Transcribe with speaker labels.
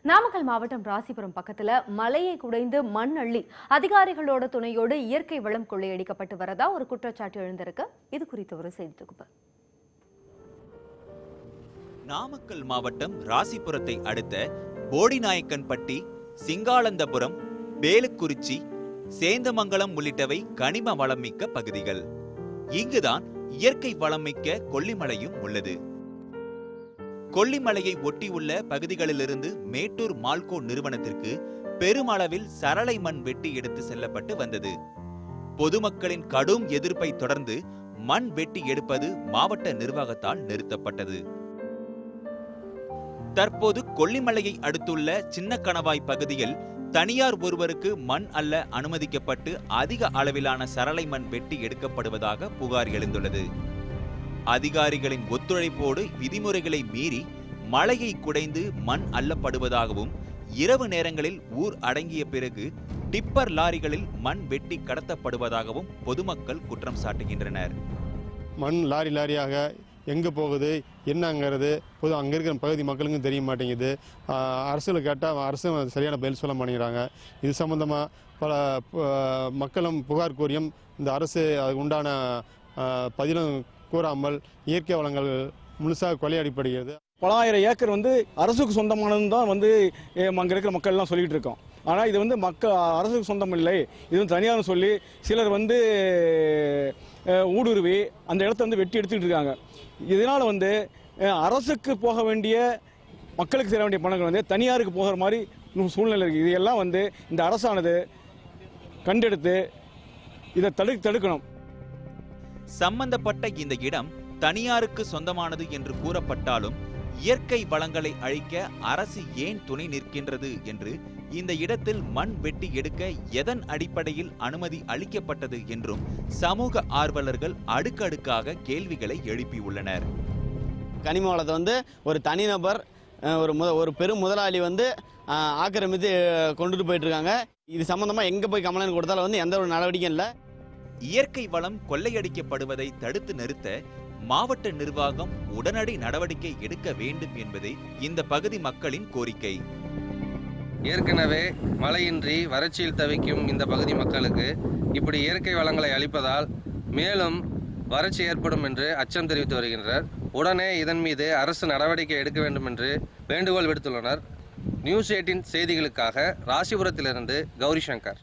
Speaker 1: நாமக்கல் மாவட்டம் ராசிபுரம் பக்கத்துல மலையை குடைந்து மண் அள்ளி அதிகாரிகளோட துணையோடு இயற்கை வளம் கொள்ளையடிக்கப்பட்டு வரதா ஒரு குற்றச்சாட்டு எழுந்திருக்கு. இது குறித்த ஒரு செய்தி தொகுப்பு.
Speaker 2: நாமக்கல் மாவட்டம் ராசிபுரத்தை அடுத்த போடிநாயக்கன்பட்டி, சிங்காளந்தபுரம், பேலுக்குறிச்சி, சேந்தமங்கலம் உள்ளிட்டவை கனிம வளம் மிக்க பகுதிகள். இங்குதான் இயற்கை வளம் மிக்க கொல்லிமலையும் உள்ளது. கொல்லிமலையை ஒட்டியுள்ள பகுதிகளிலிருந்து மேட்டூர் மால்கோ நிறுவனத்திற்கு பெருமளவில் சரளை மண் வெட்டி எடுத்து செல்லப்பட்டு வந்தது. பொதுமக்களின் கடும் எதிர்ப்பை தொடர்ந்து மண் வெட்டி எடுப்பது மாவட்ட நிர்வாகத்தால் நிறுத்தப்பட்டது. தற்போது கொல்லிமலையை அடுத்துள்ள சின்ன கணவாய் பகுதியில் தனியார் ஒருவருக்கு மண் அள்ள அனுமதிக்கப்பட்டு அதிக அளவிலான சரளை மண் வெட்டி எடுக்கப்படுவதாக புகார் எழுந்துள்ளது. அதிகாரிகளின் ஒத்துழைப்போடு விதிமுறைகளை மீறி மலையை குடைந்து மண் அள்ளப்படுவதாகவும், இரவு நேரங்களில் ஊர் அடங்கிய பிறகு டிப்பர் லாரிகளில் மண் வெட்டி கடத்தப்படுவதாகவும் பொதுமக்கள் குற்றம் சாட்டுகின்றனர்.
Speaker 3: மண் லாரி லாரியாக எங்கே போகுது என்னங்கிறது அங்கே இருக்கிற பகுதி மக்களுக்கும் தெரிய மாட்டேங்குது. அரசில் கேட்டால் அரசும் சரியான பதில் சொல்ல மாட்டேங்கிறாங்க. இது சம்பந்தமாக பல மக்களும் புகார் கூறியும் இந்த அரசு அதுக்கு உண்டான பதிலும் கூறாமல் இயற்கை வளங்கள் முழுசாக கொள்ளையடிப்படுகிறது.
Speaker 4: பல ஆயிரம் ஏக்கர் அரசுக்கு சொந்தமானது தான் அங்கே இருக்கிற மக்கள் எல்லாம் சொல்லிட்டு இருக்கோம். ஆனால் இது அரசுக்கு சொந்தம் இல்லை, இது தனியார்னு சொல்லி சிலர் ஊடுருவி அந்த இடத்த வெட்டி எடுத்துக்கிட்டு இருக்காங்க. இதனால அரசுக்கு போக வேண்டிய மக்களுக்கு சேர வேண்டிய பணங்கள் தனியாருக்கு போகிற மாதிரி சூழ்நிலை இருக்குது. இதெல்லாம் இந்த அரசானது கண்டெடுத்து இதை தடுக்கணும்.
Speaker 2: சம்பந்தப்பட்ட இந்த இடம் தனியாருக்கு சொந்தமானது என்று கூறப்பட்டாலும் இயற்கை வளங்களை அழிக்க அரசு ஏன் துணை நிற்கின்றது என்று, இந்த இடத்தில் மண் வெட்டி எடுக்க எதன் அடிப்படையில் அனுமதி அளிக்கப்பட்டது என்றும் சமூக ஆர்வலர்கள் அடுக்கடுக்காக கேள்விகளை எழுப்பியுள்ளனர்.
Speaker 5: கனிம வளத்தை ஒரு தனிநபர் ஒரு பெரும் முதலாளி ஆக்கிரமித்து கொண்டுட்டு போயிட்டு இருக்காங்க. இது சம்பந்தமா எங்க போய் கம்ப்ளைண்ட் கொடுத்தாலும் எந்த ஒரு நடவடிக்கையும் இல்லை.
Speaker 2: இயற்கை வளம் கொள்ளையடிக்கப்படுவதை தடுத்து நிறுத்த மாவட்ட நிர்வாகம் உடனடி நடவடிக்கை எடுக்க வேண்டும் என்பதே இந்த பகுதி மக்களின் கோரிக்கை.
Speaker 6: ஏற்கனவே மழையின்றி வறட்சியில் தவிக்கும் இந்த பகுதி மக்களுக்கு இப்படி இயற்கை வளங்களை அளிப்பதால் மேலும் வறட்சி ஏற்படும் என்று அச்சம் தெரிவித்து வருகின்றனர். உடனே இதன் மீது அரசு நடவடிக்கை எடுக்க வேண்டும் என்று வேண்டுகோள் விடுத்துள்ளனர். நியூஸ் 18 செய்திகளுக்காக ராசிபுரத்திலிருந்து கௌரி சங்கர்.